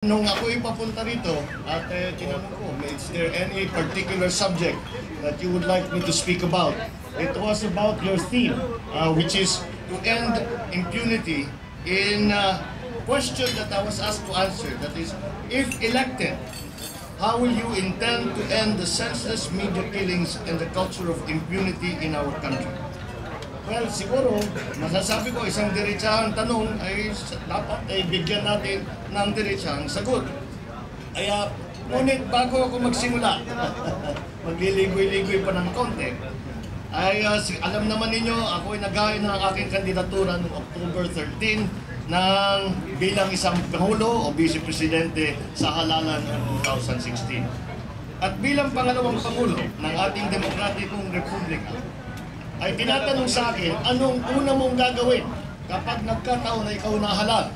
Nung ako'y papunta rito at tinanong ko, is there any particular subject that you would like me to speak about? It was about your theme, which is to end impunity in a question that I was asked to answer. That is, if elected, how will you intend to end the senseless media killings and the culture of impunity in our country? Well, siguro, masasabi ko isang diretsahang tanong ay dapat ay bigyan natin ng diretsahang sagot. Kaya, ngunit bago ako magsimula, magliligoy-ligoy pa ng konti, ay alam naman ninyo, ako ay naghain ng aking kandidatura noong October 13 ng bilang isang Pangulo o Vice Presidente sa halalan ng 2016. At bilang pangalawang Pangulo ng ating demokratikong republika, ay tinatanong sa akin, anong una mong gagawin kapag nagkataon na ikaw nahalal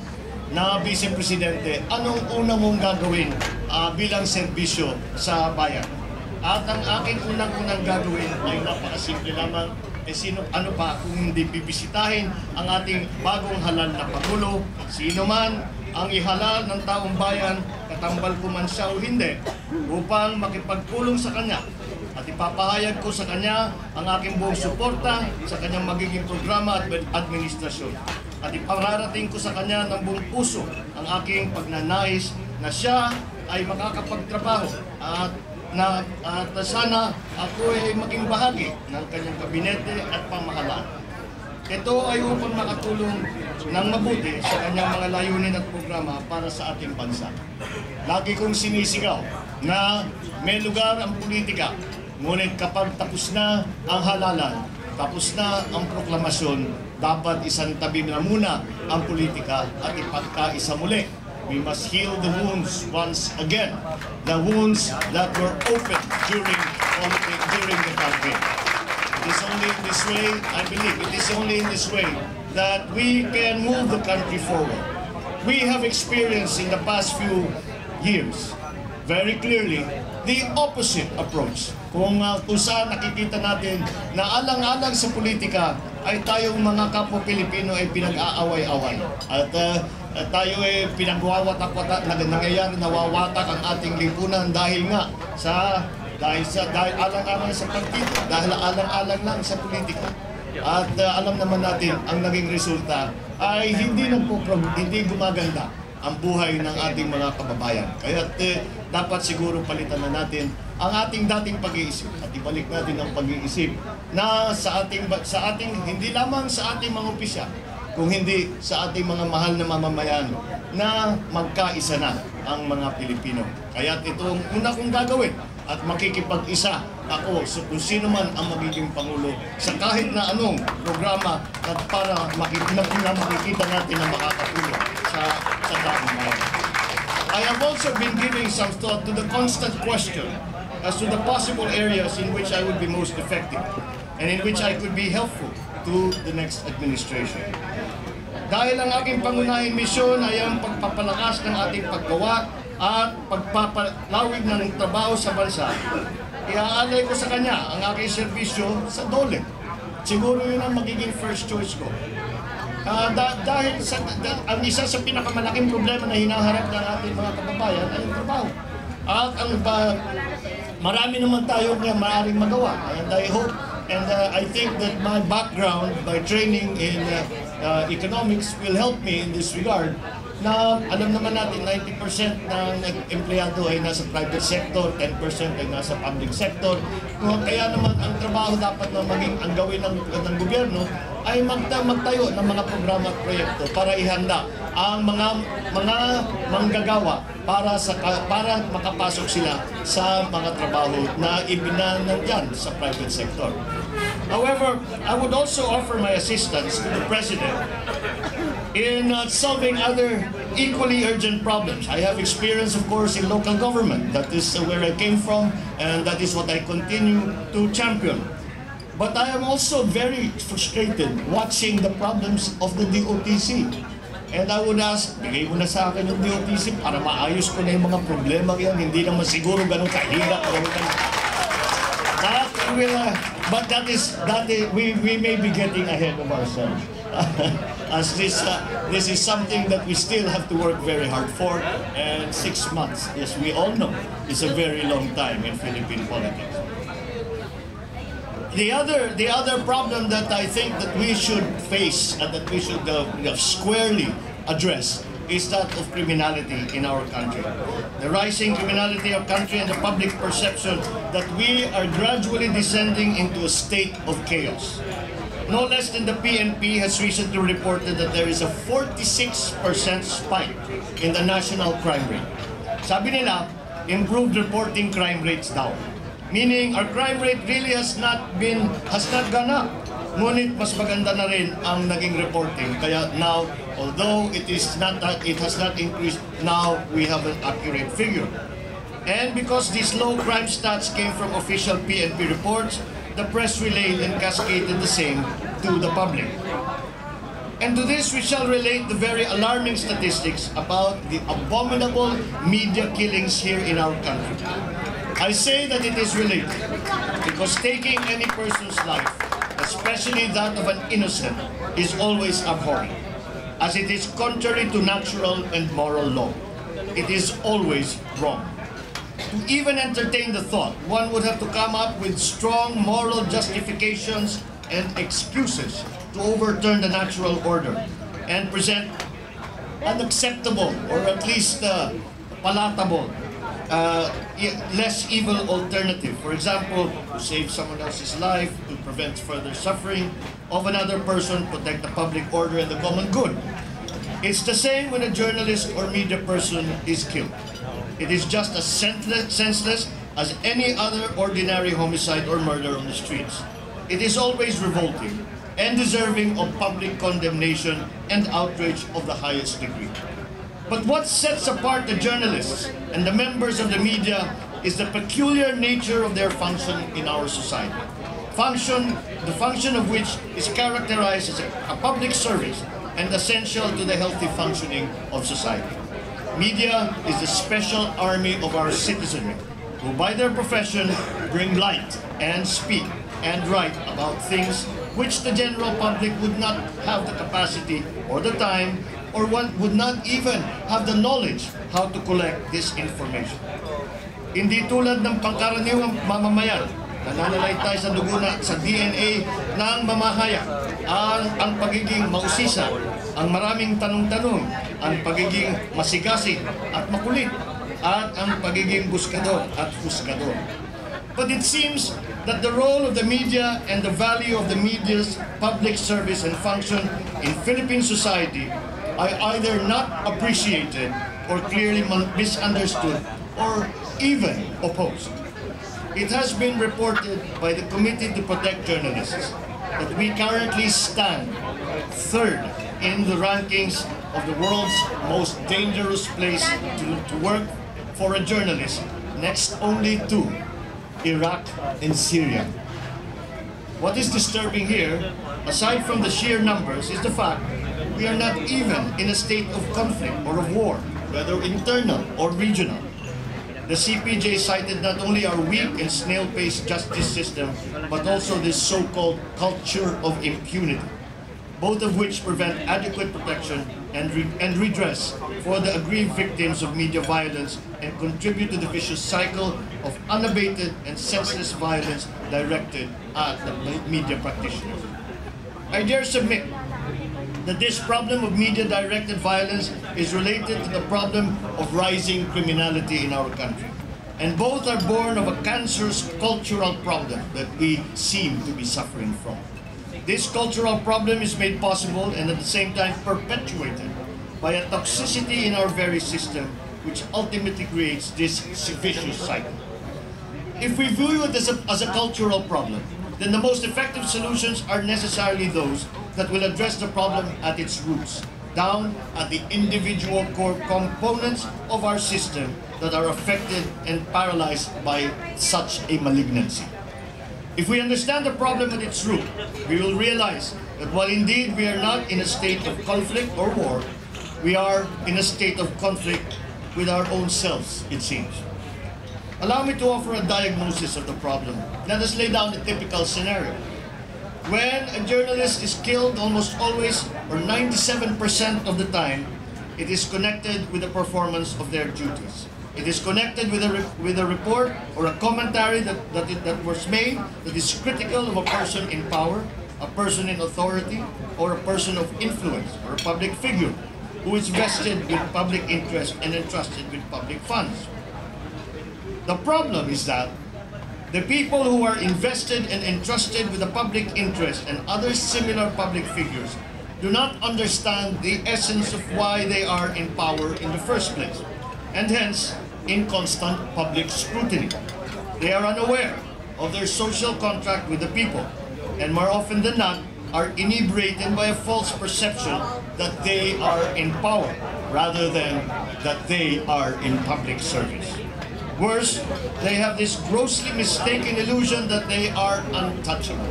na Vice Presidente, anong una mong gagawin bilang serbisyo sa bayan? At ang aking unang-unang gagawin ay napakasimple lamang, ano pa kung hindi bibisitahin ang ating bagong halal na Pangulo, sino man ang ihalal ng taong bayan, katambal ko man siya o hindi, upang makipagpulong sa kanya. At ipapahayag ko sa kanya ang aking buong suporta sa kanyang magiging programa at administrasyon. At ipararating ko sa kanya ng buong puso ang aking pagnanais na siya ay makakapagtrabaho at sana ako ay maging bahagi ng kanyang kabinete at pamahalaan. Ito ay upang makatulong ng mabuti sa kanyang mga layunin at programa para sa ating bansa. Lagi kong sinisigaw na may lugar ang politika. Ngunit kapag tapos na ang halalan, tapos na ang proklamasyon, dapat isang tabi na muna ang politika at ipagkaisa muli. We must heal the wounds once again, the wounds that were open during the campaign. It is only in this way, I believe, it is only in this way that we can move the country forward. We have experienced in the past few years very clearly the opposite approach. Kung saan nakikita natin na alang-alang sa politika ay tayong mga kapwa Pilipino ay pinag-aaway-away. At tayo ay pinagwawatak-watak, nangyayari nawawatak ang ating lipunan dahil alang-alang sa partido, dahil alang-alang lang sa politika. At alam naman natin ang naging resulta ay hindi gumaganda ang buhay ng ating mga kababayan. Kaya dapat siguro palitan na natin ang ating dating pag-iisip at ibalik natin ang pag-iisip na sa ating hindi lamang sa ating mga opisyal, kung hindi sa ating mga mahal na mamamayan na magkaisa na ang mga Pilipino. Kaya ito ang una kong gagawin at makikipag-isa ako kung sino man ang magiging Pangulo sa kahit na anong programa at para makikita natin na makakatulong sa taong bayan. I have also been giving some thought to the constant question as to the possible areas in which I would be most effective and in which I could be helpful to the next administration. Dahil ang aking pangunahing misyon ay ang pagpapalakas ng ating paggawa at pagpapalawig ng trabaho sa bansa, iaalay ko sa kanya ang aking serbisyo sa DOLE. Siguro yun ang magiging first choice ko. Dahil ang isa sa pinakamalaking problema na hinaharap ng ating mga kababayan ay ang trabaho. At marami naman tayo na maaaring magawa. And I hope and I think that my background, my training in economics will help me in this regard. Na alam naman natin 90% ng empleyado ay nasa private sector, 10% ay nasa public sector. Kaya naman ang trabaho dapat na maging ang gawin ng gobyerno ay magtayo ng mga programa at proyekto para ihanda ang mga manggagawa para makapasok sila sa mga trabaho na ibinanandyan sa private sector. However, I would also offer my assistance to the President in solving other equally urgent problems. I have experience, of course, in local government. That is where I came from, and that is what I continue to champion. But I am also very frustrated watching the problems of the DOTC. And I would ask, bigay mo na sa akin yung DOTC para maayos ko na yung mga problema yan. Hindi naman siguro ganun kahirap. But we may be getting ahead of ourselves. as this is something that we still have to work very hard for, and 6 months, as we all know, is a very long time in Philippine politics. The other problem that I think that we should face and that we should squarely address is that of criminality in our country. The rising criminality of country and the public perception that we are gradually descending into a state of chaos. No less than the PNP has recently reported that there is a 46% spike in the national crime rate. Sabi nila, improved reporting crime rates daw. Meaning, our crime rate really has not gone up. Ngunit mas maganda na rin ang naging reporting. Kaya now, although it has not increased, now we have an accurate figure. And because these low crime stats came from official PNP reports, the press relayed and cascaded the same to the public. And to this we shall relate the very alarming statistics about the abominable media killings here in our country. I say that it is related because taking any person's life, especially that of an innocent, is always abhorrent, as it is contrary to natural and moral law. It is always wrong. To even entertain the thought, one would have to come up with strong moral justifications and excuses to overturn the natural order and present unacceptable or at least palatable, less evil alternative. For example, to save someone else's life, to prevent further suffering of another person, protect the public order and the common good. It's the same when a journalist or media person is killed. It is just as senseless as any other ordinary homicide or murder on the streets. It is always revolting and deserving of public condemnation and outrage of the highest degree. But what sets apart the journalists and the members of the media is the peculiar nature of their function in our society. The function of which is characterized as a public service and essential to the healthy functioning of society. Media is the special army of our citizenry, who by their profession bring light and speak and write about things which the general public would not have the capacity or the time, or one would not even have the knowledge how to collect this information. Hindi tulad ng pangkaraniwang mamamayan na nananalaytay sa dugo na sa DNA ng mamahayag, ang pagiging mausisa, ang maraming tanong-tanong, ang pagiging masigasig at makulit, at ang pagiging buskador at husgador. But it seems that the role of the media and the value of the media's public service and function in Philippine society are either not appreciated or clearly misunderstood or even opposed. It has been reported by the Committee to Protect Journalists that we currently stand third in the rankings of the world's most dangerous place to work for a journalist, next only to Iraq and Syria. What is disturbing here, aside from the sheer numbers, is the fact we are not even in a state of conflict or of war, whether internal or regional. The CPJ cited not only our weak and snail-paced justice system, but also this so-called culture of impunity, both of which prevent adequate protection and redress for the aggrieved victims of media violence and contribute to the vicious cycle of unabated and senseless violence directed at the media practitioners. I dare submit that this problem of media-directed violence is related to the problem of rising criminality in our country. And both are born of a cancerous cultural problem that we seem to be suffering from. This cultural problem is made possible and at the same time perpetuated by a toxicity in our very system, which ultimately creates this vicious cycle. If we view it as a cultural problem, then the most effective solutions are necessarily those that will address the problem at its roots, down at the individual core components of our system that are affected and paralyzed by such a malignancy. If we understand the problem at its root, we will realize that while indeed we are not in a state of conflict or war, we are in a state of conflict with our own selves, it seems. Allow me to offer a diagnosis of the problem. Let us lay down a typical scenario. When a journalist is killed, almost always, or 97% of the time, it is connected with the performance of their duties. It is connected with a report or a commentary that was made that is critical of a person in power, a person in authority, or a person of influence, or a public figure who is vested with public interest and entrusted with public funds. The problem is that the people who are invested and entrusted with the public interest and other similar public figures do not understand the essence of why they are in power in the first place, and hence in constant public scrutiny. They are unaware of their social contract with the people, and more often than not are inebriated by a false perception that they are in power rather than that they are in public service. Worse, they have this grossly mistaken illusion that they are untouchable,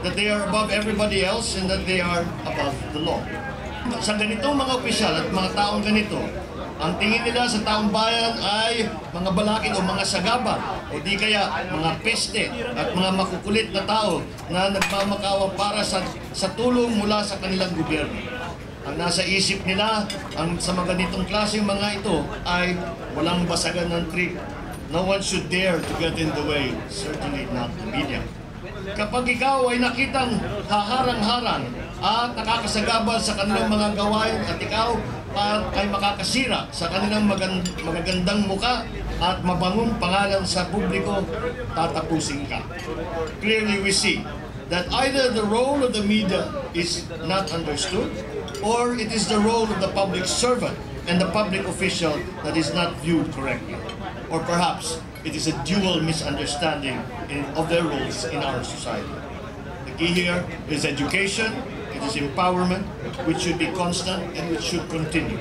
that they are above everybody else, and that they are above the law. Sa ganitong mga opisyal at mga taong ganito, ang tingin nila sa taong bayan ay mga balakid o mga sagabal o di kaya mga peste at mga makukulit na tao na nagmamakawa para sa tulong mula sa kanilang gobyerno. Ang nasa isip nila sa mga ganitong klaseng mga ito ay walang basagan ng trip. No one should dare to get in the way, certainly not the media. Kapag ikaw ay nakitang haharang-harang at nakakasagabal sa kanilang mga gawain at ikaw ay makakasira sa kanilang magagandang muka at mabangong pangalan sa publiko, tatapusin ka. Clearly we see that either the role of the media is not understood, or it is the role of the public servant and the public official that is not viewed correctly. Or perhaps it is a dual misunderstanding of their roles in our society. The key here is education, it is empowerment, which should be constant and which should continue.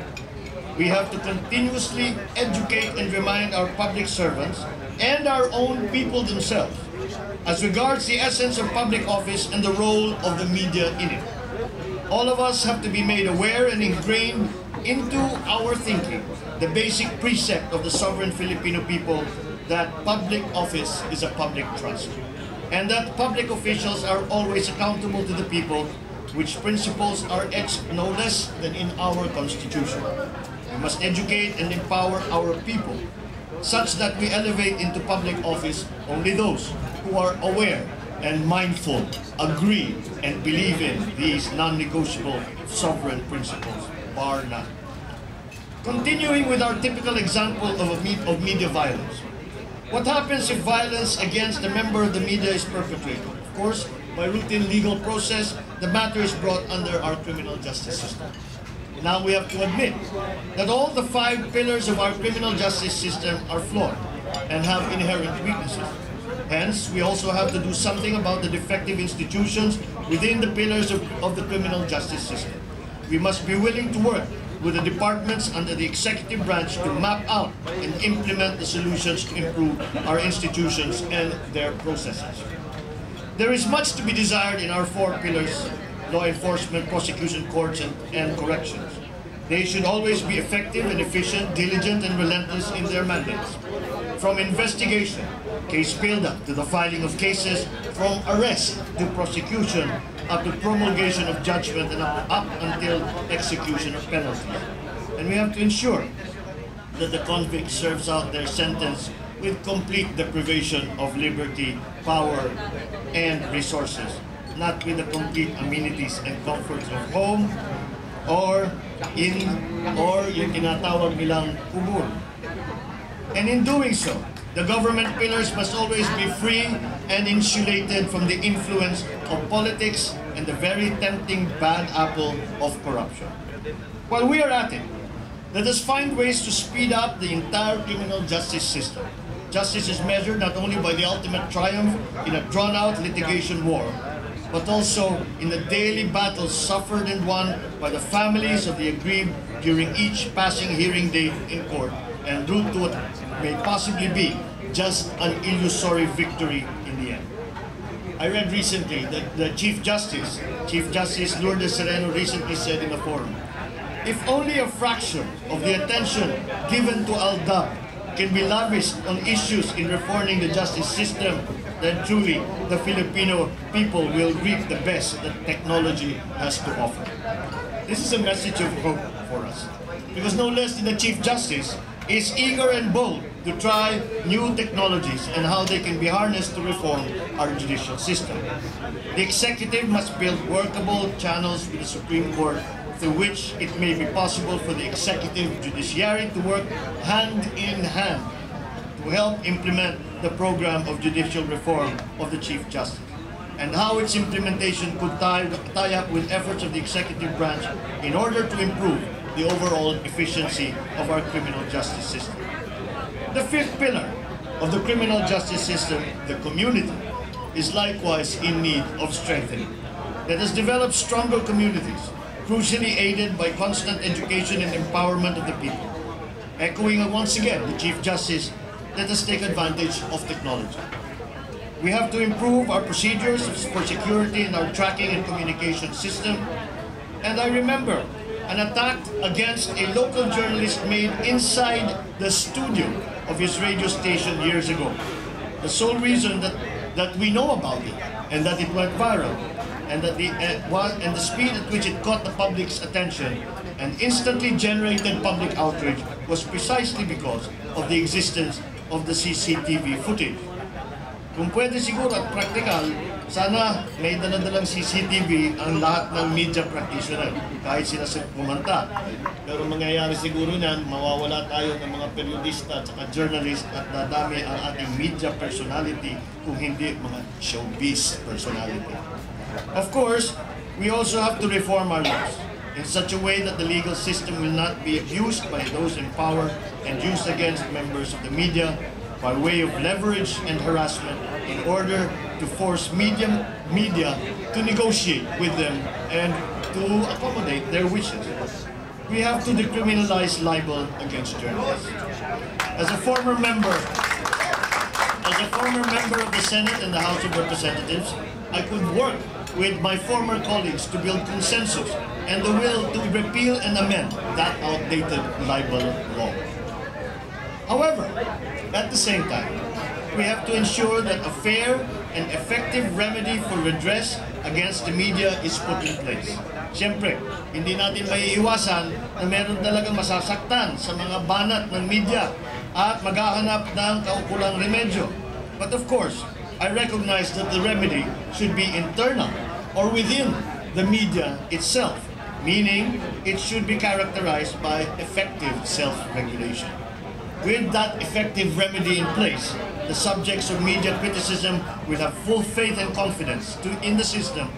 We have to continuously educate and remind our public servants and our own people themselves as regards the essence of public office and the role of the media in it. All of us have to be made aware and ingrained into our thinking the basic precept of the sovereign Filipino people that public office is a public trust, and that public officials are always accountable to the people, which principles are etched no less than in our Constitution. We must educate and empower our people such that we elevate into public office only those who are aware and mindful, agree, and believe in these non-negotiable sovereign principles, bar none. Continuing with our typical example of media violence. What happens if violence against a member of the media is perpetrated? Of course, by routine legal process, the matter is brought under our criminal justice system. Now we have to admit that all the 5 pillars of our criminal justice system are flawed and have inherent weaknesses. Hence, we also have to do something about the defective institutions within the pillars of the criminal justice system. We must be willing to work with the departments under the executive branch to map out and implement the solutions to improve our institutions and their processes. There is much to be desired in our 4 pillars: law enforcement, prosecution, courts, and corrections. They should always be effective and efficient, diligent and relentless in their mandates. From investigation, case build-up, to the filing of cases, from arrest to prosecution, up to promulgation of judgment, and up until execution of penalties. And we have to ensure that the convict serves out their sentence with complete deprivation of liberty, power, and resources, not with the complete amenities and comforts of home or yung tinatawag nilang kubur. And in doing so, the government pillars must always be free and insulated from the influence of politics and the very tempting bad apple of corruption. While we are at it, let us find ways to speed up the entire criminal justice system. Justice is measured not only by the ultimate triumph in a drawn-out litigation war, but also in the daily battles suffered and won by the families of the aggrieved during each passing hearing day in court, and route to what may possibly be just an illusory victory in the end. I read recently that the Chief Justice Lourdes Sereno, recently said in a forum, if only a fraction of the attention given to Aldab can be lavished on issues in reforming the justice system, then truly the Filipino people will reap the best that technology has to offer. This is a message of hope for us, because no less than the Chief Justice is eager and bold to try new technologies and how they can be harnessed to reform our judicial system. The executive must build workable channels with the Supreme Court through which it may be possible for the executive judiciary to work hand in hand to help implement the program of judicial reform of the Chief Justice, and how its implementation could tie up with efforts of the executive branch in order to improve the overall efficiency of our criminal justice system. The fifth pillar of the criminal justice system, the community, is likewise in need of strengthening. Let us develop stronger communities, crucially aided by constant education and empowerment of the people. Echoing once again the Chief Justice, let us take advantage of technology. We have to improve our procedures for security in our tracking and communication system. And I remember an attack against a local journalist made inside the studio of his radio station years ago. The sole reason that we know about it and that it went viral and that the speed at which it caught the public's attention and instantly generated public outrage was precisely because of the existence of the CCTV footage. Kung pwede siguro at practical, sana may daladalang CCTV ang lahat ng media practitioner, kahit sila kumanta. Pero mangyayari siguro niyan, mawawala tayo ng mga periodista at saka journalist at dadami ang ating media personality kung hindi mga showbiz personality. Of course, we also have to reform our laws in such a way that the legal system will not be abused by those in power and used against members of the media by way of leverage and harassment in order to force media to negotiate with them and to accommodate their wishes. We have to decriminalize libel against journalists. As a former member of the Senate and the House of Representatives, I could work with my former colleagues to build consensus and the will to repeal and amend that outdated libel law. However, at the same time, we have to ensure that a fair and effective remedy for redress against the media is put in place. Siyempre, hindi natin maiiwasan na meron talagang masasaktan sa mga banat ng media at maghahanap ng kaukulang remedyo. But of course, I recognize that the remedy should be internal or within the media itself, meaning it should be characterized by effective self-regulation. With that effective remedy in place, the subjects of media criticism will have full faith and confidence in the system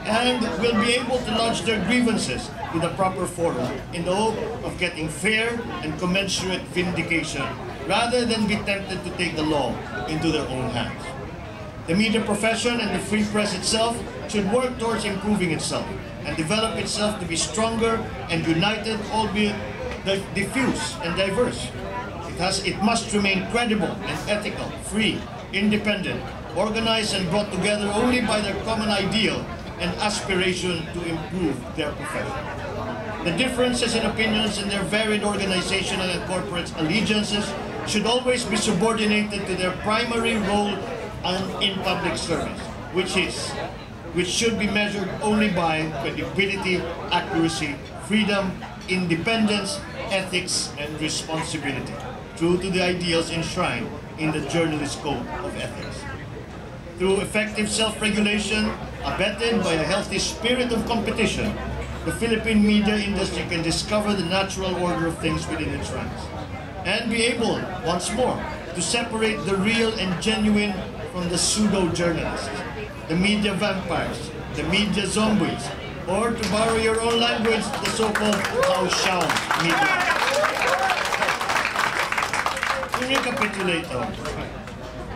and will be able to lodge their grievances with a proper forum in the hope of getting fair and commensurate vindication rather than be tempted to take the law into their own hands. The media profession and the free press itself should work towards improving itself and develop itself to be stronger and united, albeit diffuse and diverse. It must remain credible and ethical, free, independent, organized and brought together only by their common ideal and aspiration to improve their profession. The differences in opinions and their varied organizational and corporate allegiances should always be subordinated to their primary role in public service, which should be measured only by credibility, accuracy, freedom, independence, ethics, and responsibility, true to the ideals enshrined in the Journalist Code of Ethics. Through effective self-regulation, abetted by a healthy spirit of competition, the Philippine media industry can discover the natural order of things within its ranks and be able, once more, to separate the real and genuine from the pseudo-journalists, the media vampires, the media zombies, or to borrow your own language, the so-called house-shound media. To recapitulate,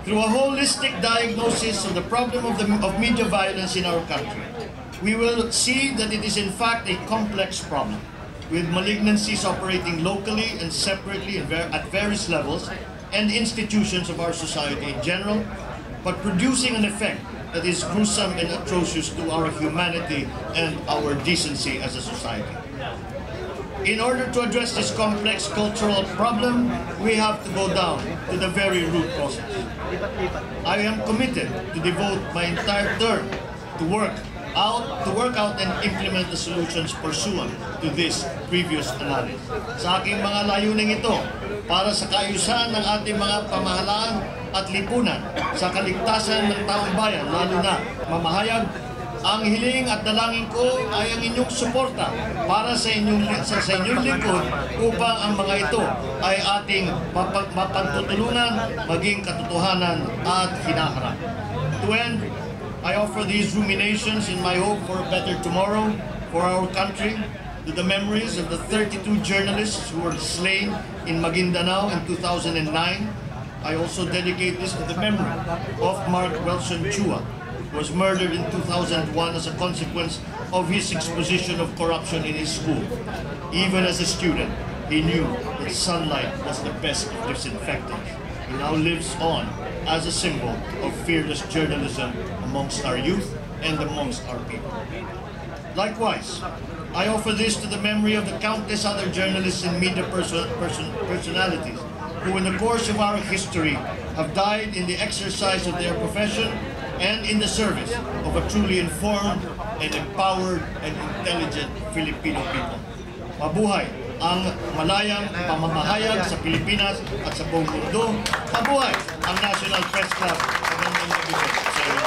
through a holistic diagnosis of the problem of media violence in our country, we will see that it is in fact a complex problem, with malignancies operating locally and separately at various levels and institutions of our society in general, but producing an effect that is gruesome and atrocious to our humanity and our decency as a society. in order to address this complex cultural problem, we have to go down to the very root causes. I am committed to devote my entire term to work out and implement the solutions pursuant to this previous analysis. Sa aking mga layuning ito, para sa kaayusan ng ating mga pamahalaan at lipunan, sa kaligtasan ng taong bayan, lalo na mamahayag, ang hiling at dalangin ko ay ang inyong suporta para sa inyong lingkod upang ang mga ito ay ating mapagtutulungan, maging katotohanan at hinaharap. To end, I offer these ruminations in my hope for a better tomorrow for our country, to the memories of the 32 journalists who were slain in Maguindanao in 2009. I also dedicate this to the memory of Mark Welshon Chua, who was murdered in 2001 as a consequence of his exposition of corruption in his school. Even as a student, he knew that sunlight was the best disinfectant. He now lives on as a symbol of fearless journalism amongst our youth and amongst our people. Likewise, I offer this to the memory of the countless other journalists and media personalities who in the course of our history have died in the exercise of their profession and in the service of a truly informed and empowered and intelligent Filipino people. Mabuhay ang malayang pamamahayag sa Pilipinas at sa buong mundo. Mabuhay ang National Press Club. Magandang gabi po sa inyo.